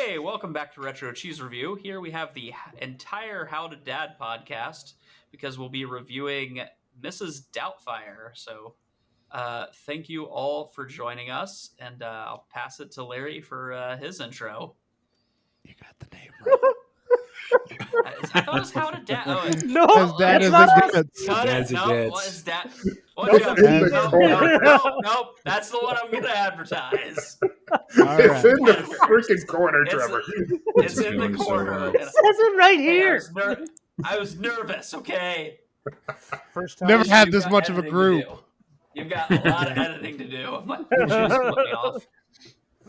Hey, welcome back to Retro Cheese Review. Here we have the entire How to Dad podcast because we'll be reviewing Mrs. Doubtfire. So thank you all for joining us, and I'll pass it to Larry for his intro. You got the name right. I thought it was How to Dad. Oh, No, As dad it's as not it us. gets. cut As it. it No, gets. what is that? Nope. What It's is in that? the No, nope. That's the one I'm going to advertise. All It's right. in the freaking corner, It's- Trevor. It's in the going so corner. well. It says it right Hey, here. I was nervous, okay? First time. Never had You've this got much of a editing to group. do. You've got a lot of editing to do. My shoes flip me off.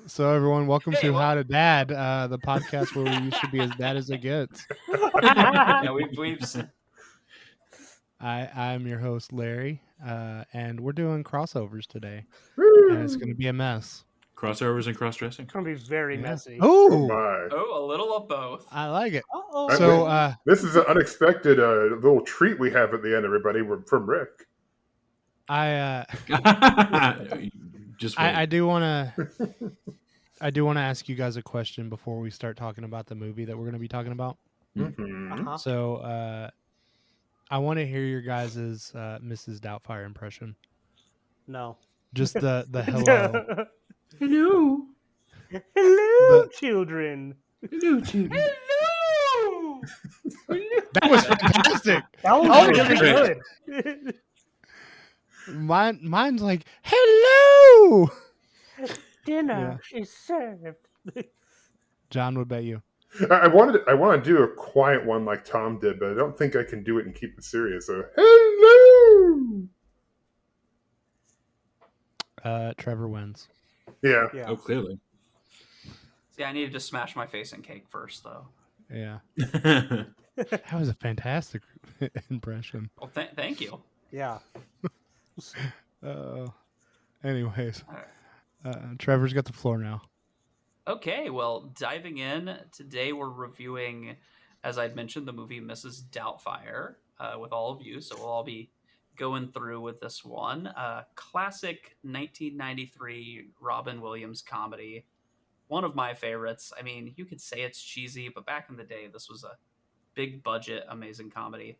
So everyone, welcome Hey, to well- How to Dad, the podcast where we used to be as bad as it gets. Yeah, we've I'm your host Larry, and we're doing crossovers today, and it's going to be a mess. Crossovers and cross-dressing. It's gonna be very Yeah. messy. Oh Oh, my! a little of both. I like it. Uh-oh. So This is an unexpected little treat we have at the end, everybody. We're from Rick. I Just wait. I do want to ask you guys a question before we start talking about the movie that we're going to be talking about. Mhm. Uh-huh. So I want to hear your guys' Mrs. Doubtfire impression. No. Just the hello. Hello. Hello, children. Hello, children. Hello. That was fantastic. That was Oh, really great. good. Mine's like hello. Dinner is served. John, what about you? I want to do a quiet one like Tom did, but I don't think I can do it and keep it serious. So, hello. Trevor wins. Yeah. Yeah. Oh, clearly. See, I needed to smash my face in cake first, though. Yeah, That's that was a fantastic impression. Well, thank you. Yeah. Anyways, All right. Trevor's got the floor now. Okay, well, diving in, today we're reviewing, as I'd mentioned, the movie Mrs. Doubtfire with all of you. So we'll all be going through with this one. Classic 1993 Robin Williams comedy. One of my favorites. I mean, you could say it's cheesy, but back in the day, this was a big budget, amazing comedy.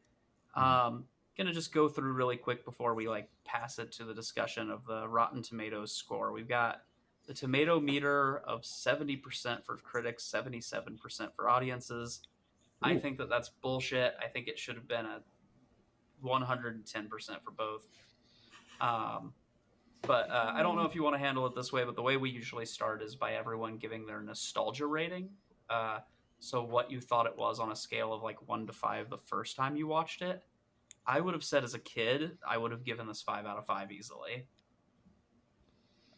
Gonna just go through really quick before we pass it to the discussion of the Rotten Tomatoes score. We've got the tomato meter of 70% for critics, 77% for audiences. I think that's bullshit. I think it should have been a 110% for both. But I don't know if you want to handle it this way, but the way we usually start is by everyone giving their nostalgia rating. So what you thought it was on a scale of 1 to 5 the first time you watched it. I would have said as a kid, I would have given this 5 out of 5 easily.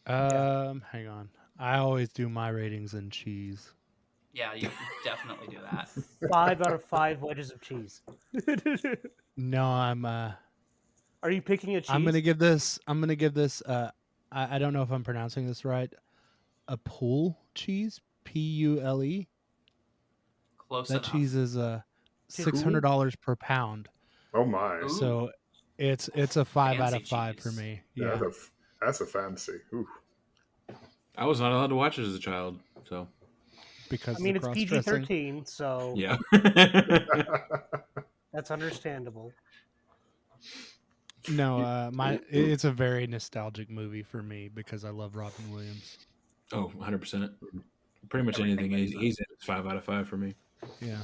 Hang on. I always do my ratings in cheese. Yeah, you definitely do that. 5 out of 5 wedges of cheese. No, I'm Are you picking a cheese? I'm gonna give this. I don't know if I'm pronouncing this right. A pool cheese, Pule. Close That enough. cheese is $600 per pound. Oh my! Ooh. So it's a 5 out of Fancy 5 for cheese. me. Yeah, Yeah, that's a fancy. Ooh. I was not allowed to watch it as a child, so because I mean, the it's cross-dressing. PG-13, so yeah. that's understandable. No, it's a very nostalgic movie for me because I love Robin Williams. Oh, 100%. Pretty much anything he's in is 5 out of 5 for me. Yeah.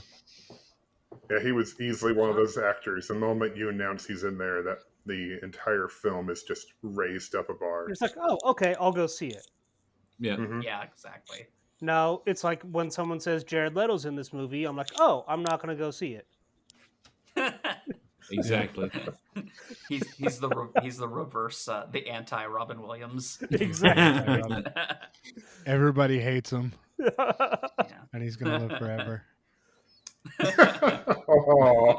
Yeah, he was easily one of those actors. The moment you announce he's in there, that the entire film is just raised up a bar. It's like, oh, okay, I'll go see it. Yeah. Mhm. Yeah, exactly. No, it's like when someone says Jared Leto's in this movie, I'm like, oh, I'm not going to go see it. Exactly. he's the reverse, the anti Robin Williams. Exactly. Everybody hates him, Yeah. and he's gonna live forever. Oh,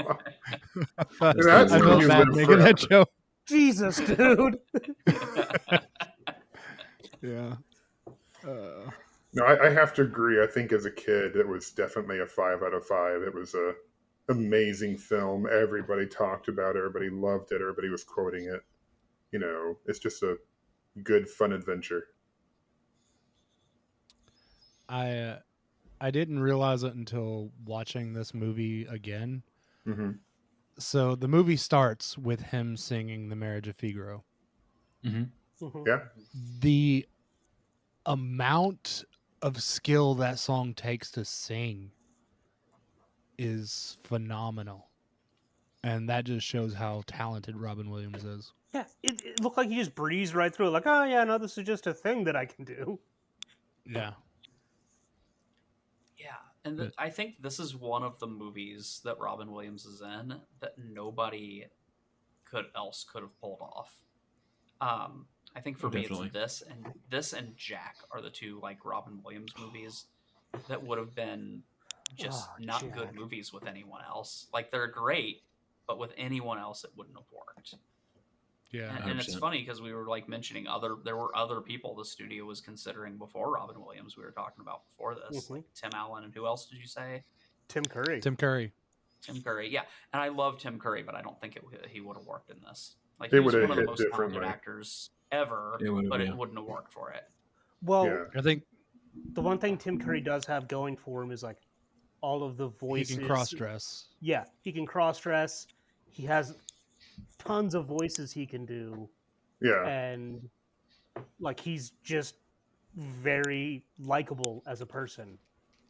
I That's felt when you bad live making that forever. joke. Jesus, dude. Yeah. No, I have to agree. I think as a kid, it was definitely a 5 out of 5. It was a amazing film. Everybody talked about it. Everybody loved it. Everybody was quoting it. You know, it's just a good, fun adventure. I I didn't realize it until watching this movie again. Hmm. So the movie starts with him singing "The Marriage of Figaro." Mhm. Yeah. The amount of skill that song takes to sing is phenomenal, and that just shows how talented Robin Williams is. Yeah, it looked like he just breezed right through it. Like, oh yeah, no, this is just a thing that I can do. Yeah, Yeah, and But- I think this is one of the movies that Robin Williams is in that nobody could have pulled off. I think for me Definitely. it's this and Jack are the two like Robin Williams movies that would have been just Oh, not good Jack. movies with anyone else. Like they're great, but with anyone else it wouldn't have worked. yeah. And it's 100%. funny because we were like mentioning there were other people the studio was considering before Robin Williams. We were talking about before this, Mhm. like Tim Allen and who else did you say? Tim Curry. Tim Curry. Tim Curry. Yeah, and I love Tim Curry, but I don't think he would have worked in this. Like It he's would one have of the hit most talented differently. actors ever, It would have, but yeah. it wouldn't have worked for it. Well, Yeah. I think the one thing Tim Curry does have going for him is like all of the he voices. can cross dress. Yeah, he can cross dress. He has tons of voices he can do, Yeah. and like he's just very likable as a person.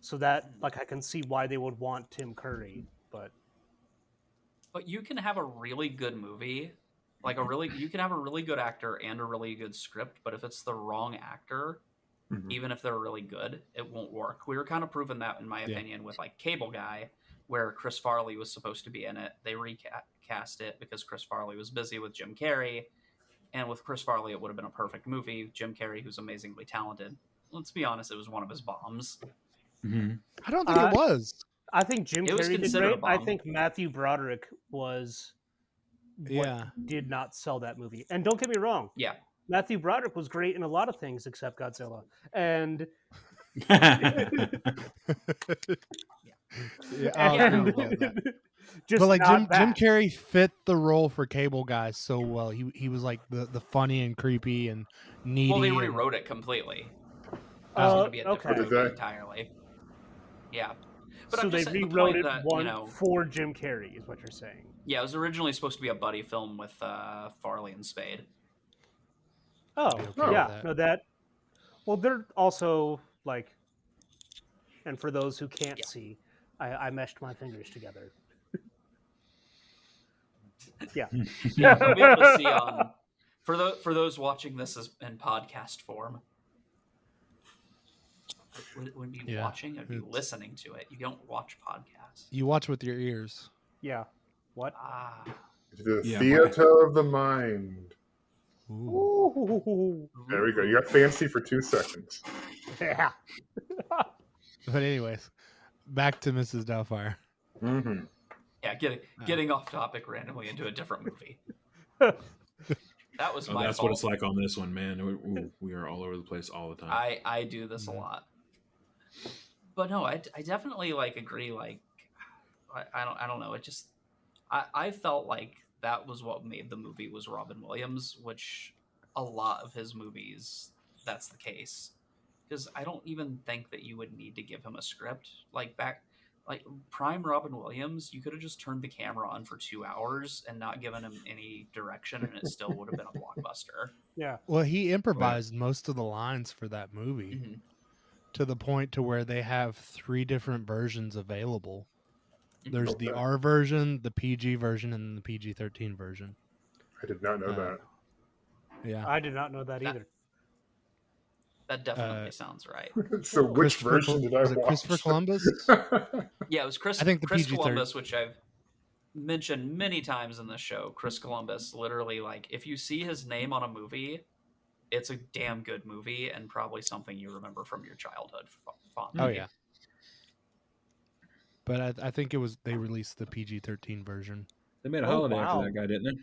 So that like I can see why they would want Tim Curry, but But you can have a really good movie, you can have a really good actor and a really good script, but if it's the wrong actor, Mhm. even if they're really good, it won't work. We were kind of proving that, in my Yeah. opinion, with like Cable Guy, where Chris Farley was supposed to be in it. They recast it because Chris Farley was busy with Jim Carrey, and with Chris Farley, it would have been a perfect movie. Jim Carrey, who's amazingly talented. Let's be honest, it was one of his bombs. I don't think it was. I think Jim It was Carrey did considered a great. I bomb. think Matthew Broderick was what Yeah. did not sell that movie. And don't get me wrong, Yeah, Matthew Broderick was great in a lot of things except Godzilla. And Yeah, I'll Yeah, agree no, with all that. just But like Jim not that. Carrey fit the role for Cable Guy so well. He was like the funny and creepy and needy. well, they and- rewrote it completely. It was Oh, going to be a different okay. Did movie they? entirely. Yeah, but So I'm they just saying the rewrote point it that one for Jim Carrey, is what you're saying. yeah, it was originally supposed to be a buddy film with Farley and Spade. Oh, Be okay with yeah. that. No, that. Well, they're also like, and for those who can't Yeah. see, I meshed my fingers together. Yeah. Yeah, they'll be able to see on for those watching this as in podcast form. It wouldn't be Yeah, watching; it'd be it's- listening to it. You don't watch podcasts. You watch with your ears. Yeah. What? Ah, The Yeah, theater of the mind. Ooh. Ooh. There we go. You got fancy for 2 seconds. Yeah. But anyways, back to Mrs. Doubtfire. Hmm. yeah, getting off topic randomly into a different movie. That was Oh, my that's fault. what it's like on this one, man. We are all over the place all the time. I do this a Mhm. lot, but no, I definitely like agree. Like, I don't know. It just I felt like that was what made the movie was Robin Williams, which a lot of his movies that's the case. Because I don't even think that you would need to give him a script. Like prime Robin Williams, you could have just turned the camera on for 2 hours and not given him any direction, and it still would have been a blockbuster. Yeah. Well, he improvised most of the lines for that movie Mhm. to the point to where they have 3 different versions available. There's the Okay. R version, the PG version, and the PG-13 version. I did not know Uh, Yeah. I did not know that That- either. That definitely sounds right. that. So which Christopher version did I was it watch? Christopher Columbus? Yeah, it was Chris. I think the Chris PG-13 Columbus, which I've mentioned many times in the show. Chris Columbus, literally, like if you see his name on a movie, it's a damn good movie and probably something you remember from your childhood fondly. Oh yeah. But I think it was they released the PG-13 version. They made a Oh, holiday wow. after that guy, didn't they?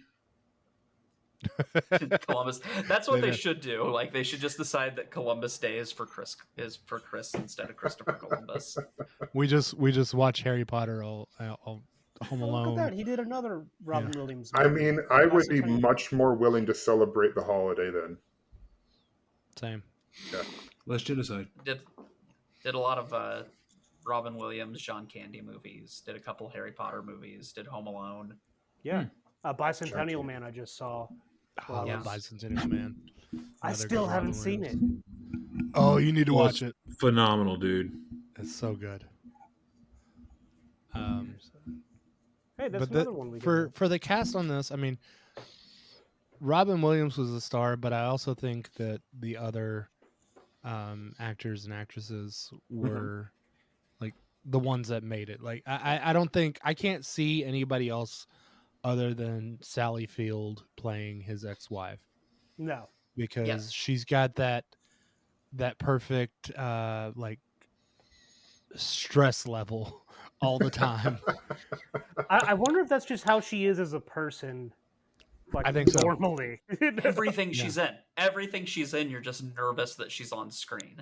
Columbus. That's what They they did. should do. Like they should just decide that Columbus Day is for Chris instead of Christopher Columbus. We just watch Harry Potter all Home Oh, look Alone. at that. He did another Robin Williams. I mean, I would be Classic. much more willing to celebrate the holiday then. Same. Less genocide. Did a lot of Robin Williams, John Candy movies, did a couple Harry Potter movies, did Home Alone. Yeah. Bicentennial Gotcha. Man I just saw. Oh, I Yeah. love Bicentennial Man. I Another still good haven't Robin seen it. Williams. Oh, you need to watch it. Phenomenal, dude. It's so good. Hey, that's But another one we for did. for the cast on this, I mean, Robin Williams was the star, but I also think that the other actors and actresses were like the ones that made it. Like I don't think I can't see anybody else other than Sally Field playing his ex-wife No. because she's got that perfect like stress level all the time. I wonder if that's just how she is as a person. Like I think so. normally. Everything Yeah. she's in, you're just nervous that she's on screen.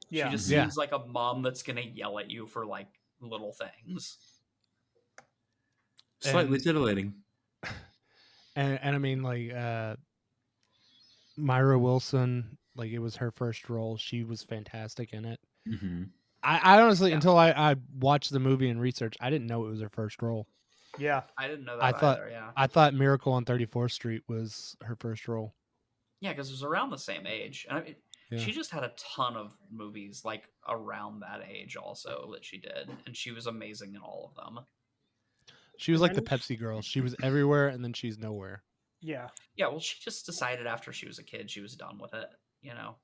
Yeah. She just Yeah. seems like a mom that's gonna yell at you for like little things. Slightly And- titillating. And I mean like Myra Wilson, like it was her first role. She was fantastic in it. Mm-hmm. I honestly, Yeah. until I watched the movie and research, I didn't know it was her first role. Yeah. I didn't know I that thought- either. Yeah, I thought Miracle on 34th Street was her first role. yeah, because it was around the same age. And I mean, Yeah. she just had a ton of movies like around that age also that she did, and she was amazing in all of them. She was like the And then Pepsi girl. She was everywhere and then she's nowhere. Yeah. Yeah, well, she just decided after she was a kid she was done with it. You know,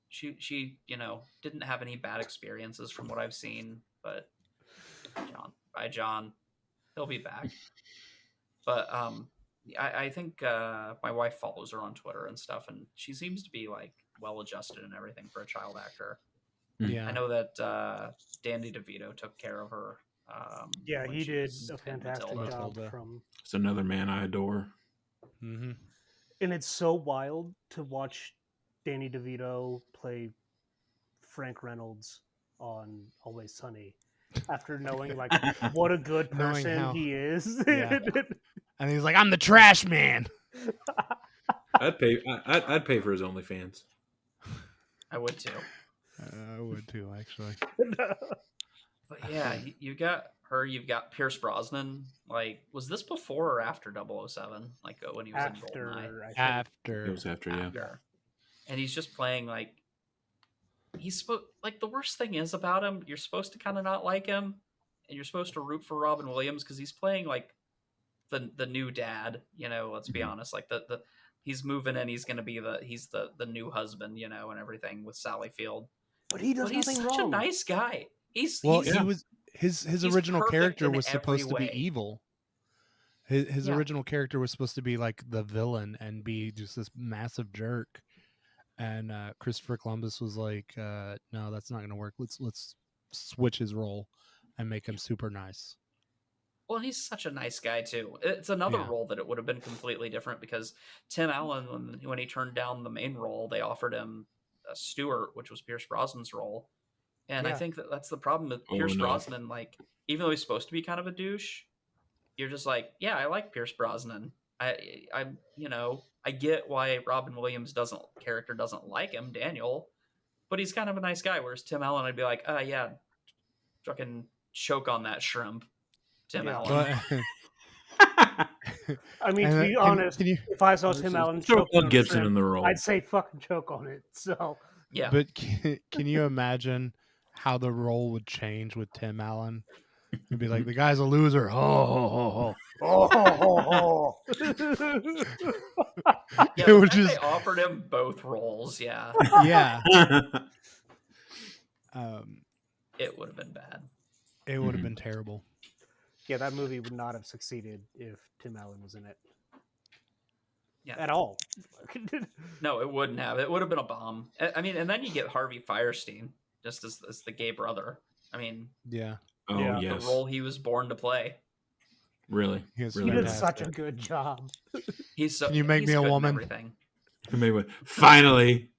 she didn't have any bad experiences from what I've seen. But John, he'll be back. But I think my wife follows her on Twitter and stuff, and she seems to be like well adjusted and everything for a child actor. Yeah. I know that Danny DeVito took care of her. Yeah, when he she did was a in fantastic Matilda. job Matilda. from. It's another man I adore. Mm-hmm. And it's so wild to watch Danny DeVito play Frank Reynolds on Always Sunny after knowing like what a good Knowing person how- he is. Yeah. And he's like, I'm the trash man. I'd pay for his OnlyFans. I would too. I would too, actually. But yeah, you got her. You've got Pierce Brosnan. Like, was this before or after 007? Like when he was in After, Goldeneye? I think. After. It was after, yeah. After. And he's just playing like like the worst thing is about him. You're supposed to kind of not like him, and you're supposed to root for Robin Williams because he's playing like the new dad. Let's be honest. Like the he's moving and he's gonna be the new husband. And everything with Sally Field. But he does But he's nothing such wrong. a nice guy. He was his he's original perfect character in was supposed every to be way. evil. His Yeah. original character was supposed to be like the villain and be just this massive jerk. And Christopher Columbus was like, "No, that's not going to work. Let's switch his role and make him super nice." Well, and he's such a nice guy too. It's another Yeah. role that it would have been completely different because Tim Allen, when he turned down the main role, they offered him Stewart, which was Pierce Brosnan's role. And I Yeah. think that's the problem with Oh, Pierce no. Brosnan. Like, even though he's supposed to be kind of a douche, you're just like, yeah, I like Pierce Brosnan. I get why Robin Williams character doesn't like him, Daniel, but he's kind of a nice guy. Whereas Tim Allen, I'd be like, yeah, fucking choke on that shrimp, Tim Yeah. Allen. But, I mean, and, to be can- honest, can you- if I saw This Tim is- Allen Throw choking on Mel a Gibson shrimp, in the role. I'd say fucking choke on it. So Yeah. But can you imagine how the role would change with Tim Allen? It'd be like the guy's a loser. Ho ho ho ho. oh, ho, ho. Yeah, It the would fact just they offered him both roles. Yeah, yeah. it would have been bad. It would have Mhm. been terrible. Yeah, that movie would not have succeeded if Tim Allen was in it Yeah, at all. no, it wouldn't have. It would have been a bomb. I mean, and then you get Harvey Firestein just as the gay brother. I mean, Yeah, Oh, Yeah. yes. the role he was born to play. Really? he was He Really did such a fantastic. good job. He's so. Can you make he's me a good in woman? Everything. Maybe, finally.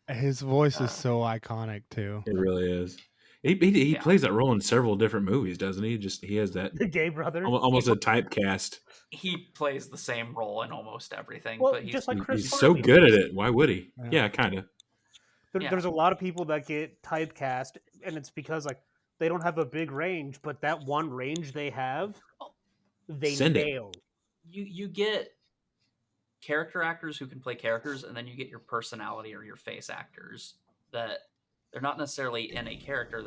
His voice is so iconic too. It really is. He Yeah. plays that role in several different movies, doesn't he? He has that The gay brother. almost a typecast. He plays the same role in almost everything. Well, but he's just like Chris He's so Farley good at does. it. Why would he? Yeah. Yeah, kind of. Yeah. There's a lot of people that get typecast, and it's because like they don't have a big range, but that one range they have, they Send it. nail. You get character actors who can play characters, and then you get your personality or your face actors that they're not necessarily in a character.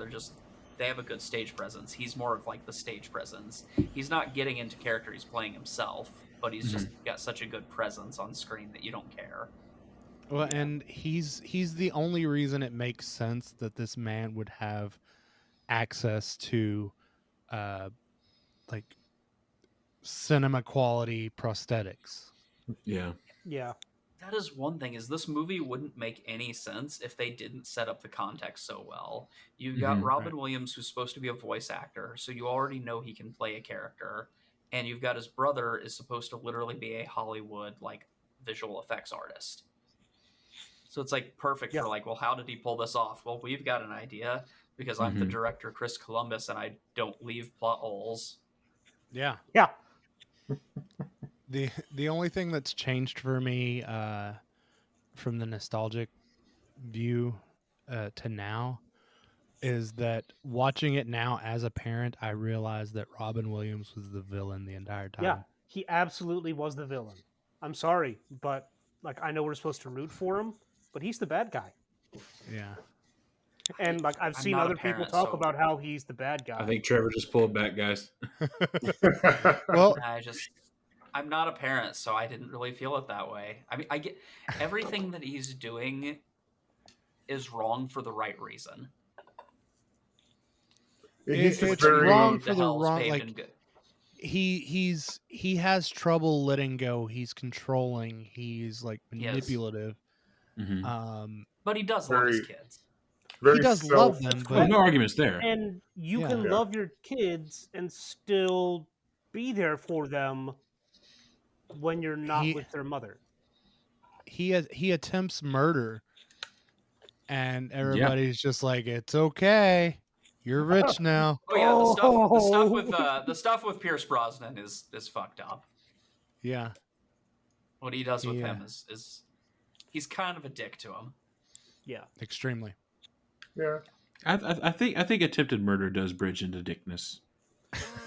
They have a good stage presence. He's more of like the stage presence. He's not getting into character. He's playing himself, but he's just got such a good presence on screen that you don't care. Well, and he's the only reason it makes sense that this man would have access to like cinema quality prosthetics. Yeah. Yeah. That is one thing, is this movie wouldn't make any sense if they didn't set up the context so well. You've got Mhm. Robin Williams, who's supposed to be a voice actor, so you already know he can play a character. And you've got his brother is supposed to literally be a Hollywood like visual effects artist. So it's like perfect Yeah. for like, well, how did he pull this off? Well, we've got an idea because I'm the director, Chris Columbus, and I don't leave plot holes. Yeah. Yeah. The only thing that's changed for me from the nostalgic view to now is that watching it now as a parent, I realized that Robin Williams was the villain the entire time. Yeah. He absolutely was the villain. I'm sorry, but like I know we're supposed to root for him, but he's the bad guy. Yeah. And like I've I'm seen not a other people parent, talk so- about how he's the bad guy. I think Trevor just pulled back, guys. Well, I'm not a parent, so I didn't really feel it that way. I mean, I get everything that he's doing is wrong for the right reason. He's it's very wrong The for the hell's wrong paved like in good. he has trouble letting go. He's controlling. He's like He is. manipulative. Mhm. But he does love his Very- kids. very He does love them, Well, but no arguments there. And you Yeah. can Yeah. love your kids and still be there for them when you're not He- with their mother. he attempts murder, and everybody's just like, "It's okay, you're rich now." Oh yeah, Oh. the stuff with Pierce Brosnan is fucked up. Yeah, What he does with Yeah. him is he's kind of a dick to him. Yeah. extremely. Yeah. I think attempted murder does bridge into dickness.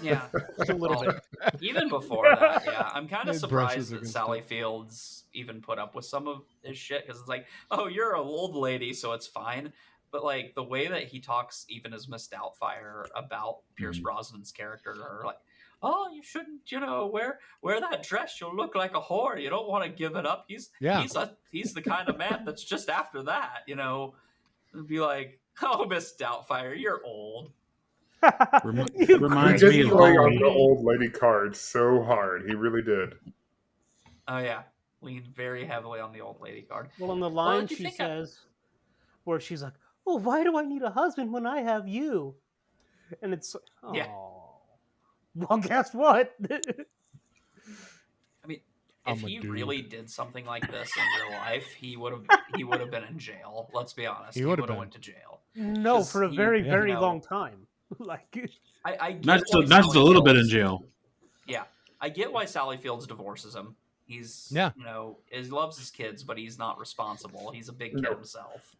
Yeah, Just a little Well, bit. even before that, yeah, I'm kind of It brushes surprised that against Sally it. Fields even put up with some of his shit because it's like, oh, you're an old lady, so it's fine. But like the way that he talks, even as Miss Doubtfire, about Pierce Mhm. Brosnan's character, or like, oh, you shouldn't, wear that dress. You'll look like a whore. You don't want to give it up. He's the kind of man that's just after that, It'd be like, oh, Miss Doubtfire, you're old. Remi- You reminds He me did of play all- on the old lady card so hard. He really did. Oh yeah, leaned very heavily on the old lady card. Well, on the Well, line if you she think says, where she's like, "Oh, why do I need a husband when I have you?" And it's, oh, Yeah. well, guess what? I mean, I'm if a he dude. really did something like this in real life, he would have been in jail. Let's be honest. He He would would have have been. went to jail. No, 'Cause for a he- very, yeah. very you know- long time. Like, I get Not why just a Sally little bit in Fields- jail. Yeah, I get why Sally Fields divorces him. He's Yeah. he loves his kids, but he's not responsible. He's a big kid No. himself.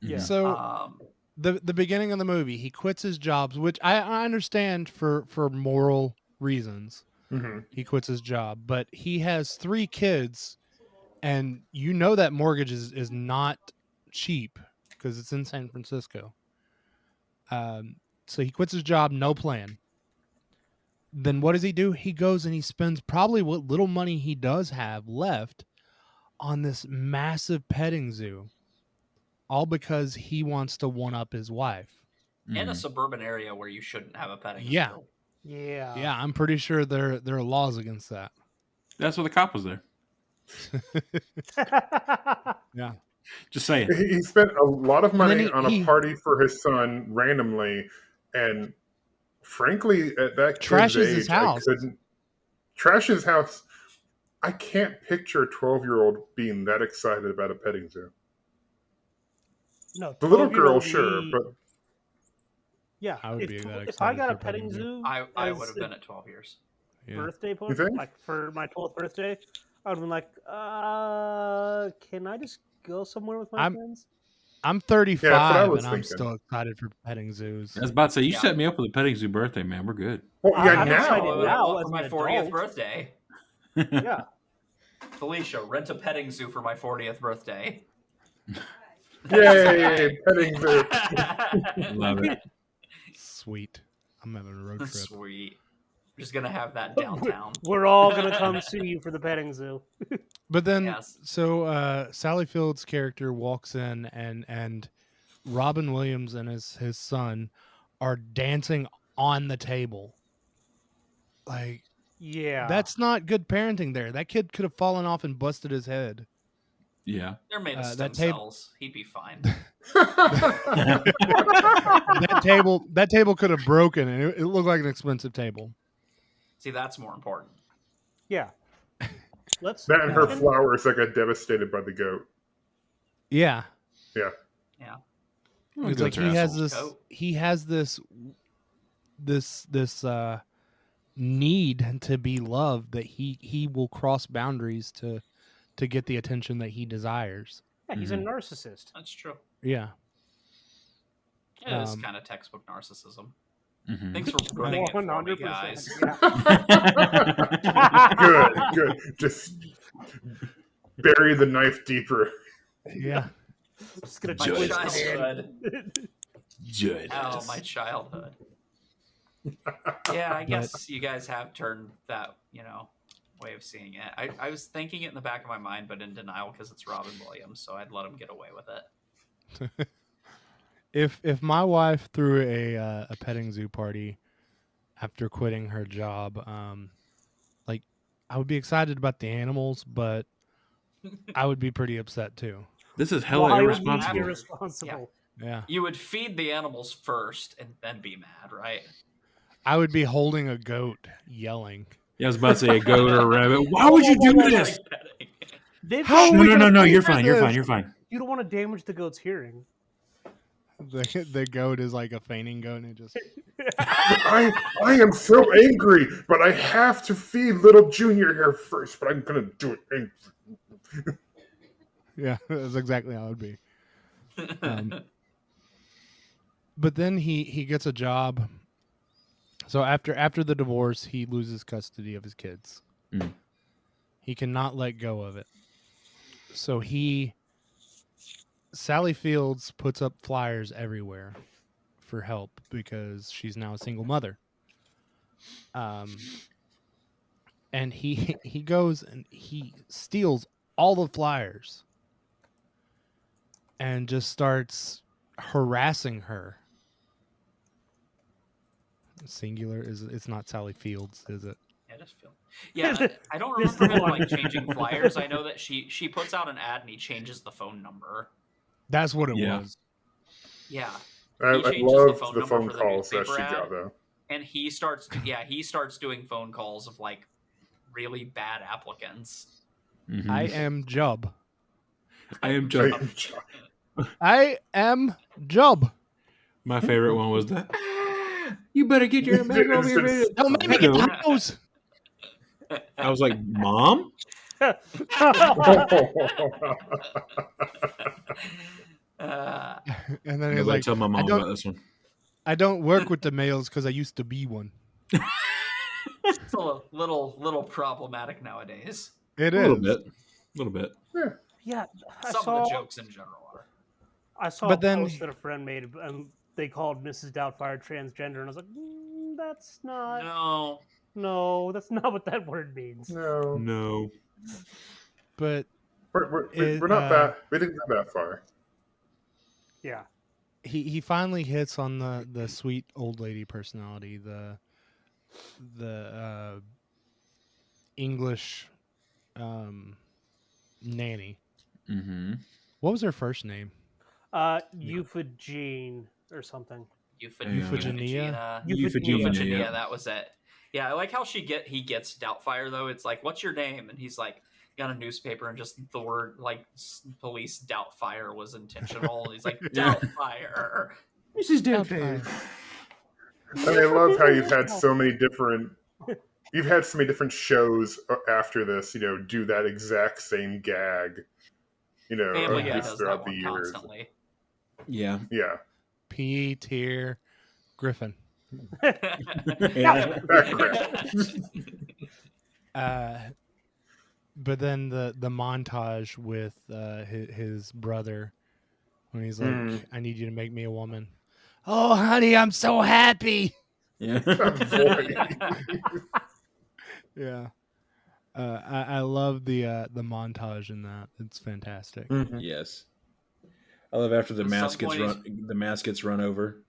yeah. So the beginning of the movie, he quits his jobs, which I understand for moral reasons. Hmm. He quits his job, but he has 3 kids, and you know that mortgage is not cheap because it's in San Francisco. So he quits his job, no plan. Then what does he do? He goes and he spends probably what little money he does have left on this massive petting zoo, all because he wants to one up his wife. in a Mhm. suburban area where you shouldn't have a petting Yeah. zoo. Yeah. Yeah, I'm pretty sure there are laws against that. That's why the cop was there. Yeah. Just saying. He spent a lot of money then on a party for his son randomly, and frankly, at that kid's Trashes age, his house. I couldn't trash his house. I can't picture a 12-year-old being that excited about a petting zoo. No, The little girl, 12-year-old sure, me- but yeah. I would if, be that if I excited got for a petting zoo, I as would have a been at 12 years. Yeah. birthday You think? like for my 12th birthday, I would have been like, can I just go somewhere with my I'm- friends? I'm Yeah, that's what I 35 was and I'm thinking. still excited for petting zoos. I was about to say, you Yeah. set me up with a petting zoo birthday, man. We're good. Well, yeah, I'm now. excited now for as my an 40th adult. birthday. Yeah. Felicia, rent a petting zoo for my 40th birthday. Yay, petting zoo. Love it. Sweet. I'm having a road trip. Sweet. We're just gonna have that downtown. We're all gonna come see you for the petting zoo. But then, Yes. so Sally Field's character walks in, and Robin Williams and his son are dancing on the table. Like, Yeah. that's not good parenting there. That kid could have fallen off and busted his head. Yeah. They're made of stem that tape- cells. He'd be fine. That table could have broken, and it looked like an expensive table. See, that's more important. Yeah. Let's That and her mention- flowers that got devastated by the goat. Yeah. Yeah. It's like he has this need to be loved, that he will cross boundaries to get the attention that he desires. Yeah, he's a narcissist. That's true. Yeah. It is kind of textbook narcissism. Mhm. Thanks for running it for me, 100%. guys. Yeah. Good. Just bury the knife deeper. Yeah. Just gonna My twist his childhood. hand. Judge. Oh, my childhood. Yeah, I guess you guys have turned that, way of seeing it. I was thinking it in the back of my mind, but in denial because it's Robin Williams, so I'd let him get away with it. If my wife threw a petting zoo party after quitting her job, like, I would be excited about the animals, but I would be pretty upset too. This is hella Why would you be irresponsible. irresponsible? Yeah. You would feed the animals first and then be mad, right? I would be holding a goat yelling. Yeah, I was about to say a goat or a rabbit. Why would you do this? They've How got- are we No, gonna you're pay for fine. You're this? fine. You're fine. You don't want to damage the goat's hearing. The goat is like a fainting goat, and it just I am so angry, but I have to feed little Junior here first. But I'm gonna do it angry. yeah, that's exactly how it would be. But then he gets a job. So after the divorce, he loses custody of his kids. Mm. He cannot let go of it. So Sally Fields puts up flyers everywhere for help because she's now a single mother. And he goes and he steals all the flyers and just starts harassing her. Singular it's not Sally Fields, is it? Yeah, just feel. Yeah, I don't remember him like changing flyers. I know that she puts out an ad and he changes the phone number. That's what it Yeah. was. Yeah, I changes loved the the phone phone number for the calls that newspaper she ad. got, though. and he starts doing phone calls of like really bad applicants. Mhm. I am Job. I am just. I am Job. My favorite one was that. You better get your back over here. Don't make me get the house. I was like, Mom? And then I he's like, like, tell my mom about this one. I don't work with the males because I used to be one. It's a little problematic nowadays. It A is. little bit. Yeah, I Some saw. of the jokes in general are. I saw But a then- post that a friend made, and they called Mrs. Doubtfire transgender, and I was like, "That's not. No, No, that's not what that word means." No, No. But we're not that. We didn't go that far. Yeah, he finally hits on the sweet old lady personality, the English nanny. Mm-hmm. What was her first name? Euphogene or something. Euphogenia? Euphogenia, that was it. Yeah, I like how he gets Doubtfire though. It's like, what's your name? And he's like, got a newspaper, and just the word like police Doubtfire was intentional. He's like, Doubtfire. Mrs. Doubtfire. And I love how you've had so many different shows after this, do that exact same gag, Family Guy just does throughout that the one years. constantly. Yeah. Yeah. P tier Griffin. Yeah. But then the montage with his brother when he's like, Mm. "I need you to make me a woman." Oh, honey, I'm so happy. Yeah. That Yeah. I love the montage in that. It's fantastic. Mhm. Yes. I love after the At mask some gets point the mask gets run over.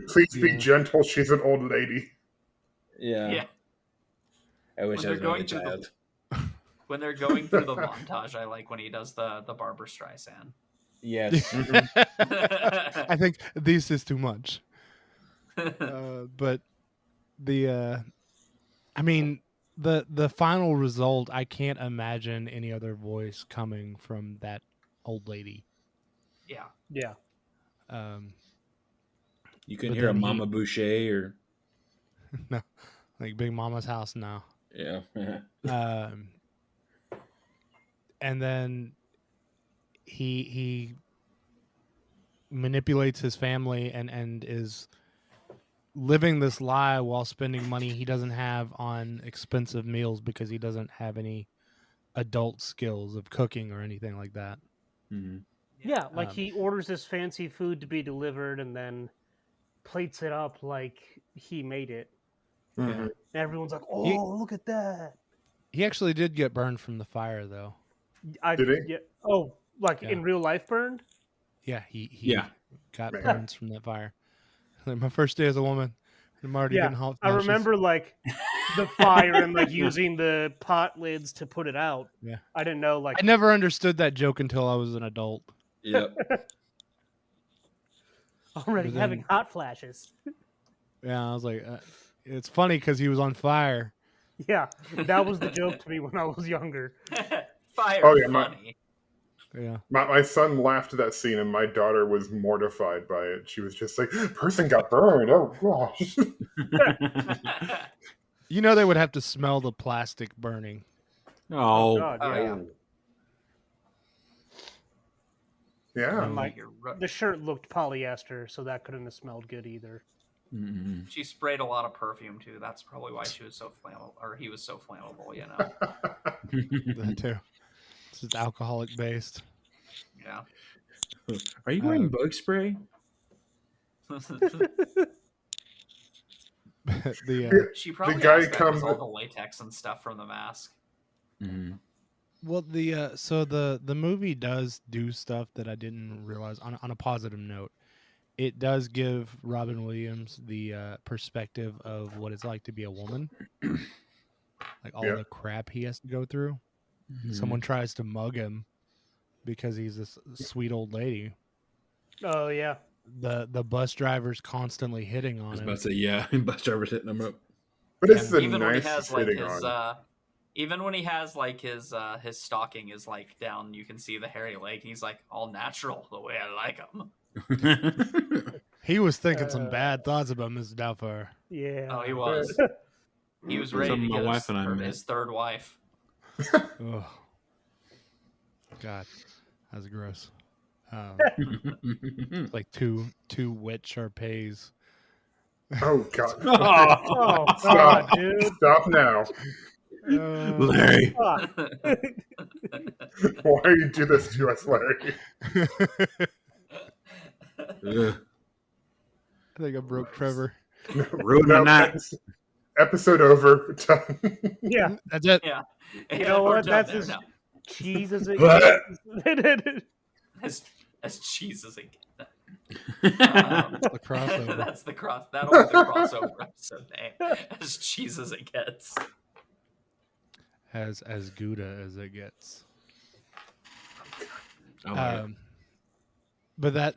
Please be Yeah. gentle. She's an old lady. Yeah. Yeah. I wish When I was they're another going through the- child. When they're going through the montage, I like when he does the Barbara Streisand. Yes. I think this is too much. But the I mean the final result, I can't imagine any other voice coming from that old lady. Yeah. Yeah. You couldn't But hear a then Mama Boucher or no, like Big Mama's house now. yeah. And then he manipulates his family and is living this lie while spending money he doesn't have on expensive meals because he doesn't have any adult skills of cooking or anything like that. Mhm. Yeah, like Um, he orders this fancy food to be delivered and then plates it up like he made it. Mhm. Yeah. And everyone's like, "Oh, look at that!" He actually did get burned from the fire, though. Did he? Yeah. Oh, like Yeah. in real life, burned. Yeah, he Yeah. got Man. burns from that fire. Like my first day as a woman, I'm already Yeah, getting hot I flashes. remember like the fire and like using the pot lids to put it out. Yeah. I didn't know like I never understood that joke until I was an adult. Yep. already but having then- hot flashes. Yeah, I was like, it's funny because he was on fire. Yeah, that was the joke to me when I was younger. Fire Oh, yeah, funny. Yeah. My son laughed at that scene, and my daughter was mortified by it. She was just like, "Person got burned. Oh gosh." You know they would have to smell the plastic burning. Oh. God, Oh, yeah. yeah. Yeah. And like You're right. the shirt looked polyester, so that couldn't have smelled good either. Mhm. She sprayed a lot of perfume too. That's probably why she was so flammable, or he was so flammable. You know. That too. It's just alcoholic based. Yeah. Are you wearing bug spray? The She probably guy asked that because comes- all the latex and stuff from the mask. Mhm. well the so the movie does do stuff that I didn't realize on a positive note. It does give Robin Williams the perspective of what it's like to be a woman, like all Yeah. the crap he has to go through. Mhm. Someone tries to mug him because he's this sweet old lady. Oh yeah. The bus driver's constantly hitting I on was him. about to say, yeah, bus driver's hitting them up. But it's the Even when he nicest has like hitting his, on. even when he has like his stocking is like down, you can see the hairy leg. He's like all natural the way I like him. He was thinking some bad thoughts about Mrs. Doubtfire. Yeah. Oh, he was. He was ready Something to my get wife and I met. his third wife. Oh, God, that's gross. Like two wet Sharpays. Oh god. Oh God, dude. Stop now. Larry. Fuck. Why you do this to us, Larry? Ugh. I think I broke Trevor. Ruined my No, night. that's- Episode over. Done. Yeah. That's it. Yeah. You know We're what? done That's there as now. cheese as it What? gets. As cheese as it gets. The crossover. That's the cross. That'll be the crossover episode name. As cheese as it gets. As Gouda as it gets. I like it. But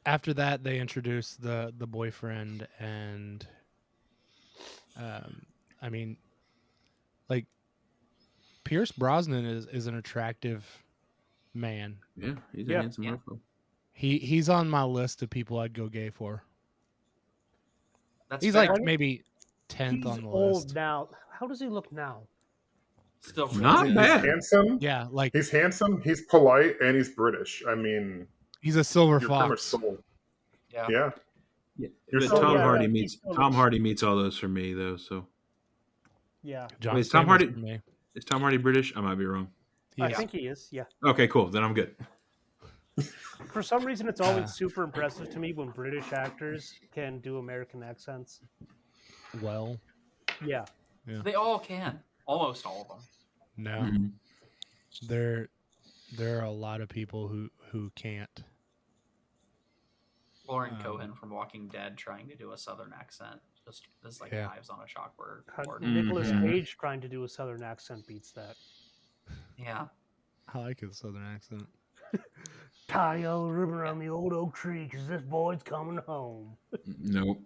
after that, they introduce the boyfriend, and I mean, like Pierce Brosnan is an attractive man. Yeah, he's a Yeah. handsome Yeah. mofo. He's on my list of people I'd go gay for. That's He's fair. like maybe 10th He's on the old list. now. How does he look now? Still really Not good. bad. He's handsome. Yeah, like He's handsome. He's polite, and he's British. I mean, he's a silver you're pretty much fox. sold. Yeah. Yeah. You're But sold. Tom yeah, Hardy he meets still Tom looks- Hardy meets all those for me though. So Yeah, John Wait, is Tom Stamos Hardy- for me. is Tom Hardy British? I might be wrong. He I is. think he is. Yeah. Okay, cool. Then I'm good. For some reason, it's always Uh, super impressive to me when British actors can do American accents. Well, Yeah. They all can. Almost all of them. no, Mhm. there are a lot of people who can't. Lauren Um, Cohen from Walking Dead trying to do a Southern accent. Just is like Yeah. knives on a chalkboard. board. Nicholas Mhm. Cage trying to do a Southern accent beats that. Yeah. I like his southern accent. Tie yellow ribbon around the old oak tree because this boy's coming home. Nope.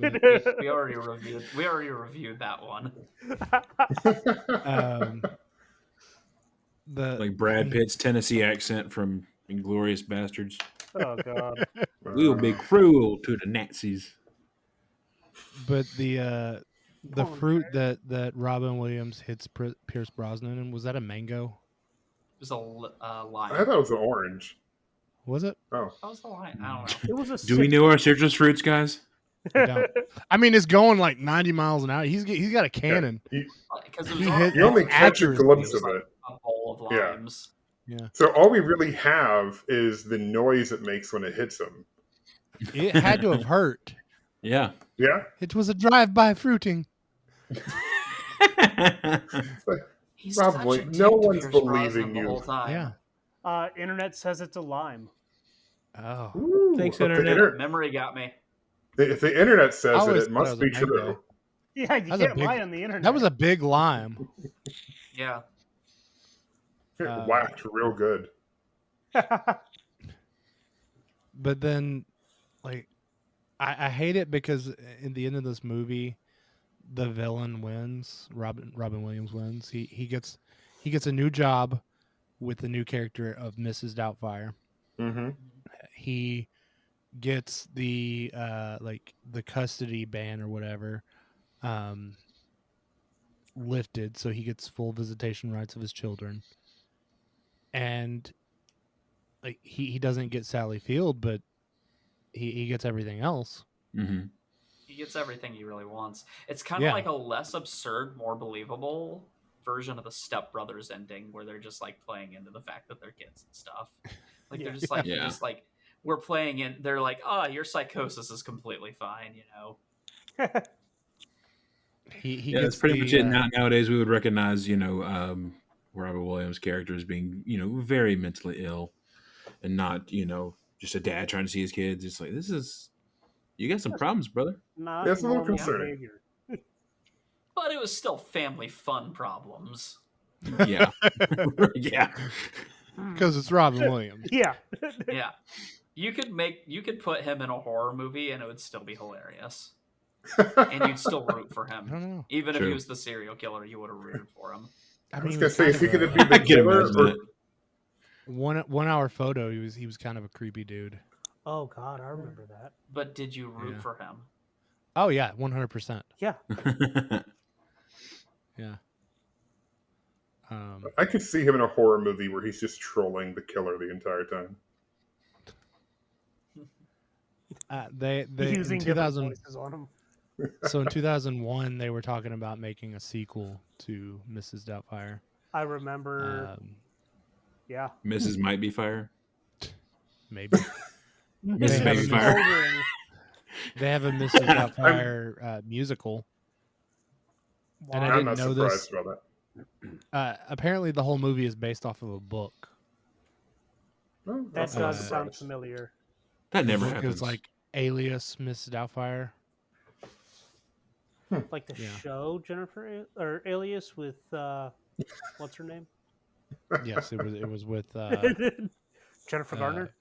We already reviewed that one. Um, the Like Brad Pitt's Tennessee accent from Inglorious Bastards. Oh god. We'll be cruel to the Nazis. but the Colin fruit Farrell. that Robin Williams hits Pierce Brosnan in, was that a mango? It was a line. I thought it was an orange. Was it? Oh, That was the line. I don't know. It was a Do we know our citrus fruits, guys? I don't. I mean, it's going like 90 miles an hour. He's got a cannon. Because it He was hit- you only It's catch a accuracy. glimpse It was of it. a bowl of Yeah. limes. Yeah, So all we really have is the noise it makes when it hits him. it had to have hurt. Yeah. Yeah. It was a drive-by fruiting. He's Probably. such a dick No to one's Pierce believing Brosnan the you. whole time. Yeah. Internet says it's a lime. Oh, Ooh, Thanks, if the Internet. Memory got me. If the internet I says it, always it thought must it was be a mango. true. Yeah, you That's a can't big- lie on the internet. that was a big lime. Yeah. It Uh, whacked real good. But then, like, I hate it because in the end of this movie, the villain wins. Robin Williams wins. He gets a new job with the new character of Mrs. Doubtfire. Mm-hmm. He gets the like the custody ban or whatever lifted, so he gets full visitation rights of his children. And like he doesn't get Sally Field, but he gets everything else. Mm-hmm. He gets everything he really wants. It's kind of Yeah. like a less absurd, more believable version of the Step Brothers ending, where they're just like playing into the fact that they're kids and stuff. Like they're just like, Yeah. just like we're playing in. They're like, your psychosis is completely fine, you know. He Yeah, gets that's pretty the, much it. Nowadays, we would recognize, Robin Williams' character as being, very mentally ill, and not, just a dad trying to see his kids. It's like, you got some problems, brother. Not That's a little normal concerning. behavior. But it was still family fun problems. Yeah, yeah. because it's Robin Williams. Yeah. Yeah, you could put him in a horror movie and it would still be hilarious, and you'd still root for I him, don't know. even if he True. was the serial killer. You would have rooted for him. I I mean, was he gonna was say, kind is he of gonna a- be the I can killer? imagine Or, that. 1 hour photo. He was kind of a creepy dude. Oh god, I remember that. But did you root Yeah. for him? Oh yeah, 100%. Yeah. Yeah. I could see him in a horror movie where he's just trolling the killer the entire time. They Using in different 2000. voices on him. So in 2001, they were talking about making a sequel to Mrs. Doubtfire. I remember. Yeah, Mrs. Might Be Fire. maybe Mrs. have Might Be a Fire. Bouldering. they have a Mrs. Doubtfire musical. And I I'm didn't not know surprised this. about that. Apparently, the whole movie is based off of a book. Oh, That I'm not does sound surprised. familiar. That never The book happens. is like Alias Miss Doubtfire. Like the Yeah. show Jennifer or Alias with what's her name? Yes, it was with Jennifer Garner?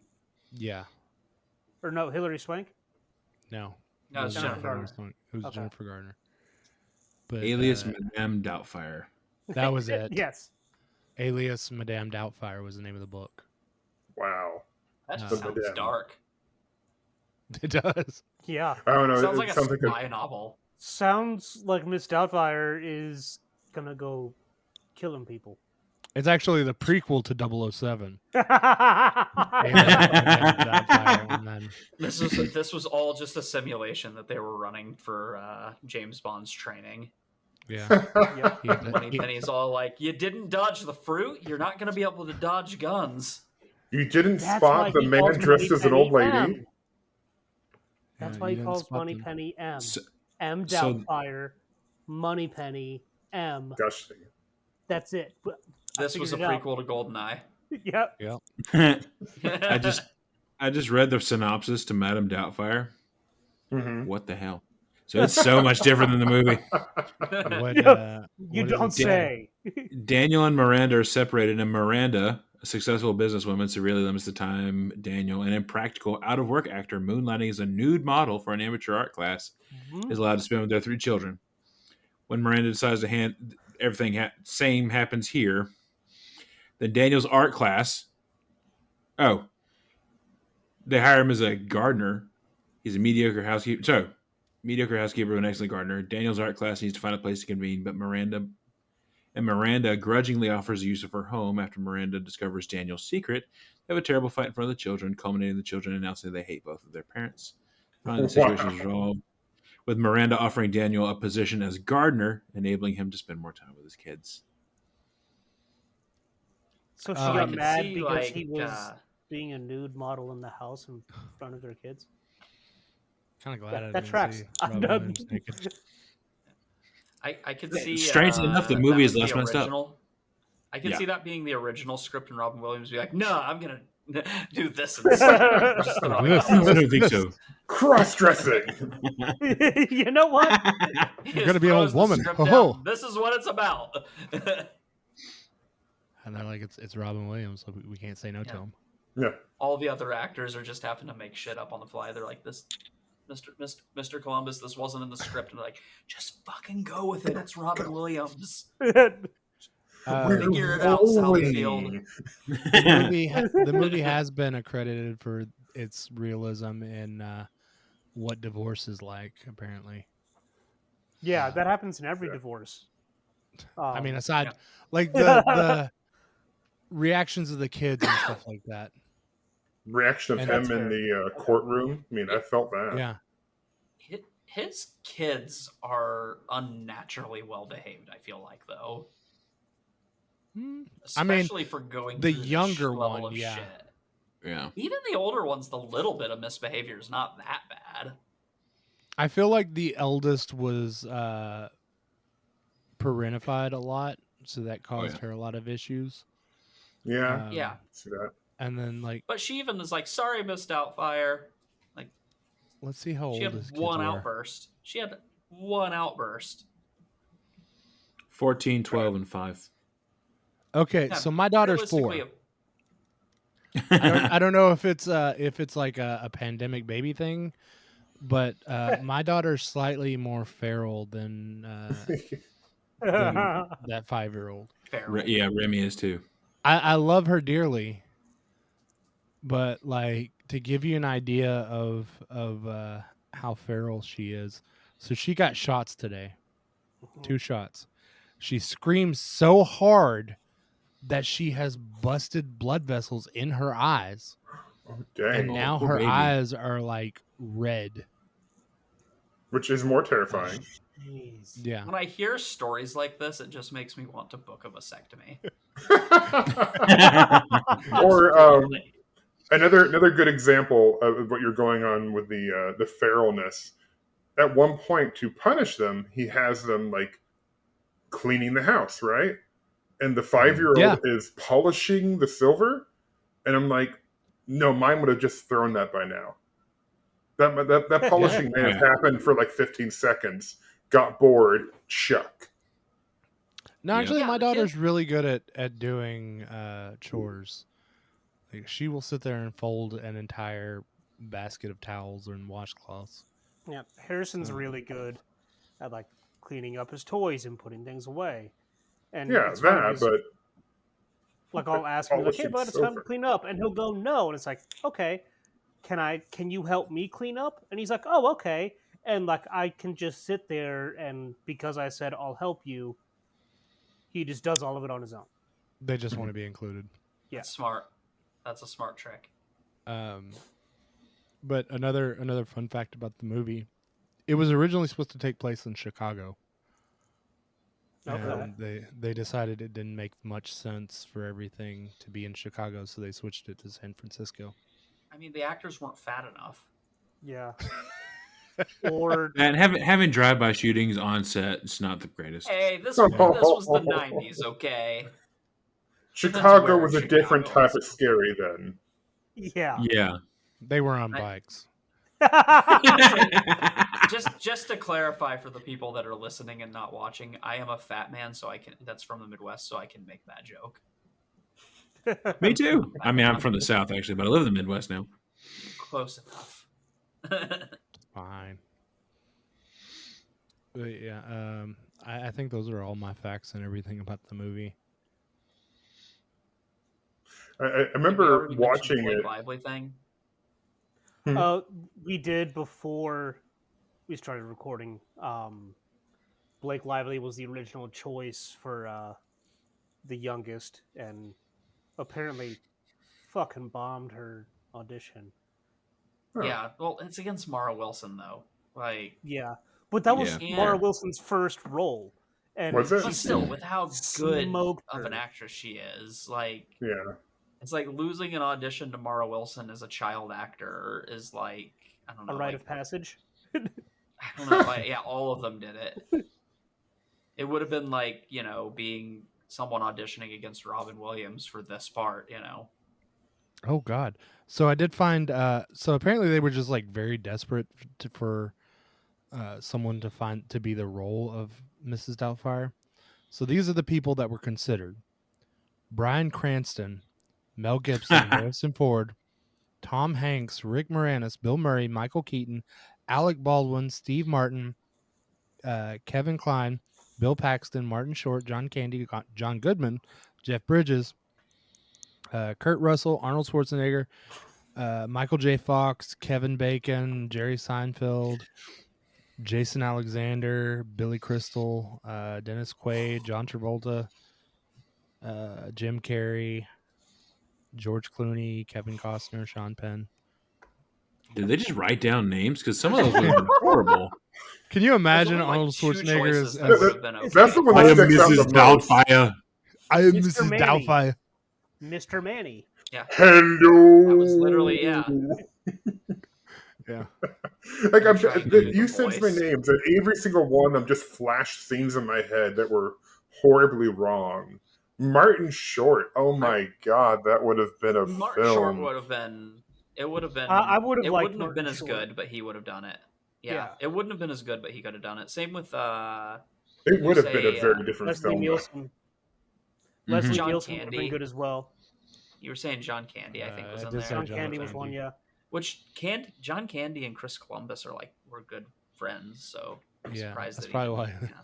yeah, Or no, Hilary Swank? no, No, it's it was Jennifer Jennifer. Garner. It was Okay. Jennifer Garner. But Alias Madame Doubtfire. that was it. Yes. Alias Madame Doubtfire was the name of the book. Wow. That Uh, just sounds Madame. dark. It does. Yeah. I don't know. Sounds it like a sounds like spy novel. Sounds like Miss Doubtfire is gonna go killing people. It's actually the prequel to 007. Yeah. They had Doubtfire, and then This was all just a simulation that they were running for James Bond's training. yeah, Moneypenny's all like, "You didn't dodge the fruit. You're not going to be able to dodge guns." You didn't That's spot why the he man calls dressed as an old Moneypenny lady. M. That's Yeah, why you he didn't calls spot them. Moneypenny M. So, M so- Doubtfire, Moneypenny M. Gosh, That's it. This was a figured it out. prequel to GoldenEye. Yep. I just read the synopsis to Madame Doubtfire. Mhm. What the hell? So it's so much different than the movie. What, Yeah, you what is don't it? say. Daniel and Miranda are separated, and Miranda, a successful businesswoman, severely limits the time Daniel, an impractical, out-of-work actor moonlighting as a nude model for an amateur art class, Mhm. is allowed to spend with their 3 children. When Miranda decides to hand everything, same happens here. Then Daniel's art class. Oh, they hire him as a gardener. He's a mediocre housekeeper. So, mediocre housekeeper and excellent gardener. Daniel's art class needs to find a place to convene, but Miranda grudgingly offers the use of her home after Miranda discovers Daniel's secret. They have a terrible fight in front of the children, culminating in the children announcing they hate both of their parents. Finally, the situation is resolved with Miranda offering Daniel a position as gardener, enabling him to spend more time with his kids. So she I got could mad see, because like, he was being a nude model in the house in front of their kids. Kind of glad I That didn't tracks. see I'm Robin done. Williams naked. I could see. Strangely enough, the that movie was is less the messed up. original. I could Yeah. see that being the original script, and Robin Williams be like, "No, I'm gonna do this instead." Just throwing This- out- I don't think so. Cross-dressing. You know what? He You're just gonna be an throws old the woman. script Ho, down. ho. This is what it's about. And they're like, it's Robin Williams, so we can't say no to Yeah. him. Yeah. All the other actors are just having to make shit up on the fly. They're like, "This, Mr. Columbus, this wasn't in the script," and they're like, "Just fucking go with it. It's Robin Williams. Figure it out, Southfield." The movie has been accredited for its realism in what divorce is like, apparently. Yeah, that happens in every Yeah. divorce. I mean, Um, aside like the reactions of the kids and stuff like that. Reaction of And him that's in fair. the courtroom. I mean, I felt that. Yeah. His kids are unnaturally well behaved. I feel like, though, I mean, especially for going the through this younger level one, of yeah. shit. Yeah. Even the older ones, the little bit of misbehavior is not that bad. I feel like the eldest was parentified a lot, so that caused her a lot of issues. Yeah. Yeah, See that? And then like, but she even is like, "Sorry, Miss Doubtfire." Like, let's see how she old had his kids one were. outburst. She had one outburst. 14, 12, and 5. Okay, Yeah, so my daughter's 4. realistically, I don't know if it's like a pandemic baby thing, but my daughter's slightly more feral than that 5-year-old. fair. Yeah, Remy is too. I love her dearly, but like to give you an idea of how feral she is. So she got shots today. 2 shots. She screams so hard that she has busted blood vessels in her eyes. Oh, And dang. now poor her baby. eyes are like red. Which is more terrifying. Jeez. Yeah. When I hear stories like this, it just makes me want to book a vasectomy. Or another good example of what you're going on with the feralness. At one point, to punish them, he has them like cleaning the house, right? And the 5-year-old Yeah. is polishing the silver, and I'm like, no, mine would have just thrown that by now. That polishing may have happened for like 15 seconds. Got bored, chuck. No, Yeah. actually, Yeah, my the kid- daughter's really good at doing chores. Like she will sit there and fold an entire basket of towels and washcloths. Yeah, Harrison's really good at like cleaning up his toys and putting things away. And Yeah, it's funny that, 'cause, but like I'll ask him like, "Hey, polishing bud, it's time to silver. clean up," and he'll go, "No," and it's like, "Okay, can you help me clean up?" And he's like, "Oh, okay," and like I can just sit there and because I said I'll help you, He just does all of it on his own. They just want to be included. Yeah. That's smart. That's a smart trick. But another fun fact about the movie, it was originally supposed to take place in Chicago. Okay. And they decided it didn't make much sense for everything to be in Chicago, so they switched it to San Francisco. I mean, the actors weren't fat enough. Yeah. Or And having drive-by shootings on set is not the greatest. Hey, this was the 90s, okay? Chicago where was a Chicago different type is. of scary then. yeah. Yeah. They were on I- bikes. Just to clarify for the people that are listening and not watching, I am a fat man, so I can. That's from the Midwest, so I can make that joke. Me too. I mean, I'm from the South actually, but I live in the Midwest now. Close enough. Fine. But yeah, I think those are all my facts and everything about the movie. I We remember already mentioned the watching Blake it. Lively thing. We did before we started recording. Blake Lively was the original choice for the youngest, and apparently fucking bombed her audition. Huh. Yeah, well, it's against Mara Wilson though. Like, Yeah, but that was Yeah. Mara Wilson's first role, and Was it? but still, with how good smoked of an her. actress she is, like, Yeah. it's like losing an audition to Mara Wilson as a child actor is like, I don't know, a rite like, of passage. I don't know, like, yeah, all of them did it. It would have been like, you know, being someone auditioning against Robin Williams for this part, you know. Oh God! So I did find. So apparently they were just like very desperate for someone to be the role of Mrs. Doubtfire. So these are the people that were considered: Bryan Cranston, Mel Gibson, Harrison Ford, Tom Hanks, Rick Moranis, Bill Murray, Michael Keaton, Alec Baldwin, Steve Martin, Kevin Kline, Bill Paxton, Martin Short, John Candy, John Goodman, Jeff Bridges, Kurt Russell, Arnold Schwarzenegger, Michael J. Fox, Kevin Bacon, Jerry Seinfeld, Jason Alexander, Billy Crystal, Dennis Quaid, John Travolta, Jim Carrey, George Clooney, Kevin Costner, Sean Penn. Did they just write down names? Because some of those would have been horrible. Can you imagine There's only, Arnold two Schwarzenegger choices as that would have been okay. That's the one I that am sticks out Mrs. the most. Doubtfire. I am Mr. Mrs. Manny. Doubtfire. Mr. Manny. Hello. That was literally, yeah. Yeah. Like I'm trying to do you the said my voice. names, and every single one of them just flashed scenes in my head that were horribly wrong. Martin Short, oh my god, that would have been a Martin Short film. would have been. It would have been. I would have It liked wouldn't have been Martin as Short. good, but he would have done it. Yeah, Yeah. it wouldn't have been as good, but he could have done it. Same with It would have been a say, very different Leslie film. Nielsen. Leslie John Nielsen would have Candy. been good as well. you were saying John Candy, I think was I in did there. say John John Candy was Candy. one, yeah. Which John Candy and Chris Columbus were good friends, so I'm Yeah, surprised that's that probably he didn't. why. Yeah.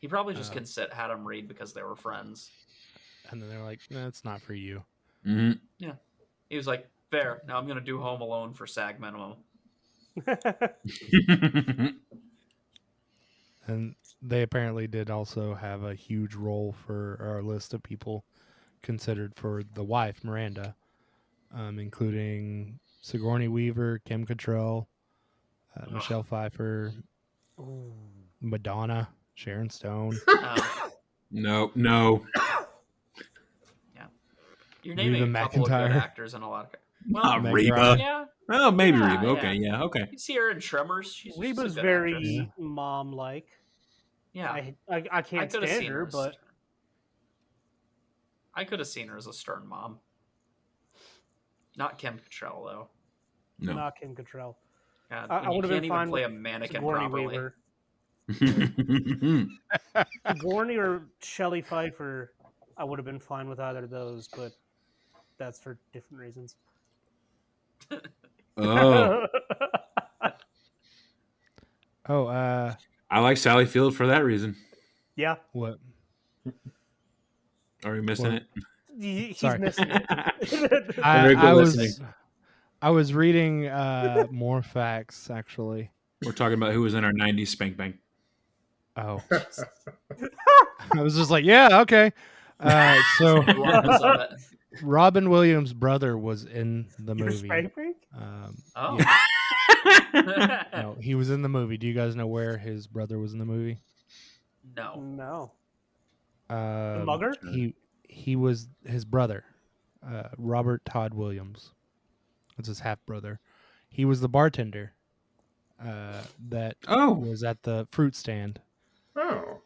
He probably just Uh, had him read because they were friends. And then they're like, "No, it's not for you." Mhm. He was like, "Fair. Now I'm gonna do Home Alone for SAG minimum." And they apparently did also have a huge role for our list of people considered for the wife, Miranda, including Sigourney Weaver, Kim Cattrall, Michelle Pfeiffer, Ooh. Madonna, Sharon Stone. No. You're naming Reba a couple of good McEntire. actors and a lot of. Well, Not Meg Reba. Ryan. yeah, Oh, maybe Yeah, Reba. Okay, yeah. yeah, okay. you see her in Tremors. She's a Reba's good very actress. mom-like. Yeah, I can't could have stand seen her, as- but I could have seen her as a stern mom. Not Kim Cattrall though. No. not Kim Cattrall. God, I when you would've can't been even fine play a with mannequin Sigourney properly. Weaver. Sigourney or Shelley Pfeiffer, I would have been fine with either of those, but that's for different reasons. Oh, Oh, I like Sally Field for that reason. yeah, what? Are we missing Well, it? he's Sorry. missing it. Very good I I was reading more facts actually. We're talking about who was in our 90s spank bang. Oh, I was just like, yeah, okay. So Bluntness of it. Robin Williams' brother was in the You're movie. Spank Bank? Oh. Yeah, no, he was in the movie. Do you guys know where his brother was in the movie? No. No. The mugger? He was his brother, Robert Todd Williams. That's his half brother. He was the bartender that Oh, was at the fruit stand. Oh.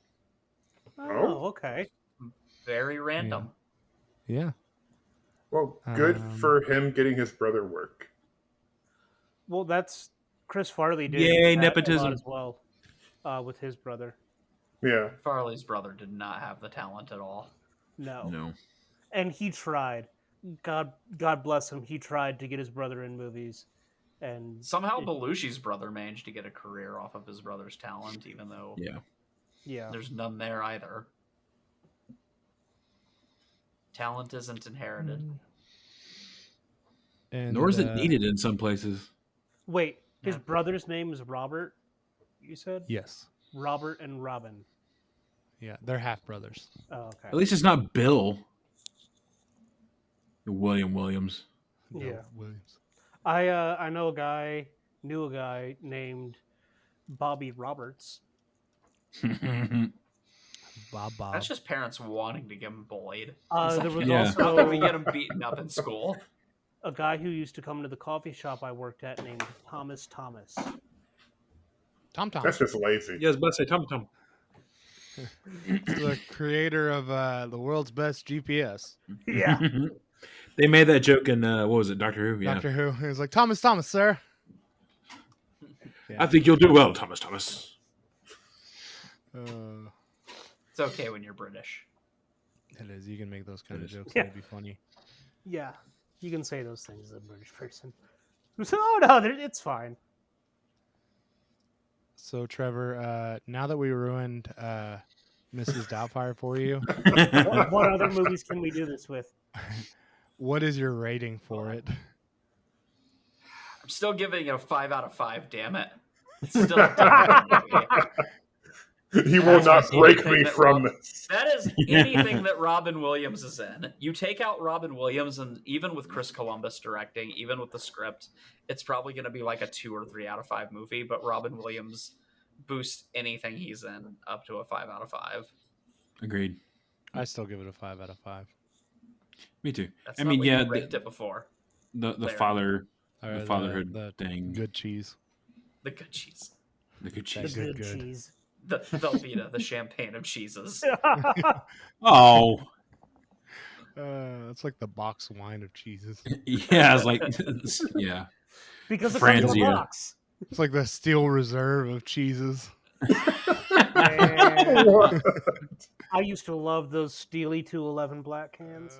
Oh, okay. Very random. Yeah. Well, good Um, for him getting his brother work. Well, that's Chris Farley did Yay, that a nepotism. lot as well with his brother. Yeah. Farley's brother did not have the talent at all. No. And he tried. God bless him. He tried to get his brother in movies. And Somehow Belushi's brother managed to get a career off of his brother's talent, even though yeah. there's none there either. Talent isn't inherited. and Nor is it needed in some places. Wait, his Yeah. brother's name is Robert, you said? Yes. Robert and Robin. Yeah, they're half brothers. Oh, okay. At least it's not Bill. William Williams. Bill Yeah. Williams. I knew a guy named Bobby Roberts. Bob. That's just parents wanting to get him bullied. There was Yeah. Not that we also get him beaten up in school. a guy who used to come to the coffee shop I worked at named Thomas. Tom. That's just lazy. Yeah, I was about to say Tom. The creator of the world's best GPS. Yeah. They made that joke in what was it, Doctor Who? Yeah. Doctor Who. He was like, Thomas, sir. Yeah. I think you'll do well, Thomas. It's okay when you're British. It is. You can make those kind of jokes. Yeah. It'd be funny. Yeah. You can say those things as a British person. Oh, no, it's fine. So, Trevor, now that we ruined Mrs. Doubtfire for you, What other movies can we do this with? what is your rating for it? I'm still giving it a 5 out of 5, damn it. It's still a damn good movie. He will not That's break anything me that from Rob- this. That is anything that Robin Williams is in. You take out Robin Williams, and even with Chris Columbus directing, even with the script, it's probably going to be like a 2 or 3 out of 5 movie, but Robin Williams boosts anything he's in up to a 5 out of 5. Agreed. I still give it a 5 out of 5. Me too. That's I not mean, what yeah, you ranked it before. the There. father, Or the fatherhood the thing, good cheese. The good cheese. the good The cheese. Good. good cheese. The Velveeta, the champagne of cheeses. Oh, It's like the box wine of cheeses. yeah. I was like, yeah. Because it comes in a Franzia. box. It's like the steel reserve of cheeses. Man, What? I used to love those Steely 211 black cans.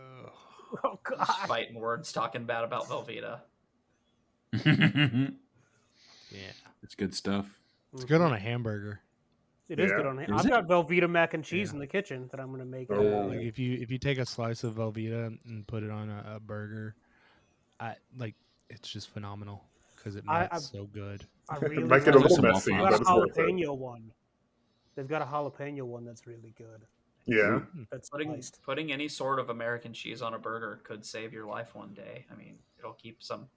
Oh, Just God. fighting words, talking bad about Velveeta. Yeah. It's good stuff. It's good on a hamburger. It is Yeah. good on it. Is I've it? got Velveeta mac and cheese Yeah. in the kitchen that I'm going to make. Oh. Like if you take a slice of Velveeta and put it on a burger, it's just phenomenal because it I- melts so good. I really Might get a love little Some messy, They've waffles. got but a it's worth it. jalapeno one. They've got a jalapeno one that's really good. Yeah. That's Putting spiced. putting any sort of American cheese on a burger could save your life one day. I mean, it'll keep some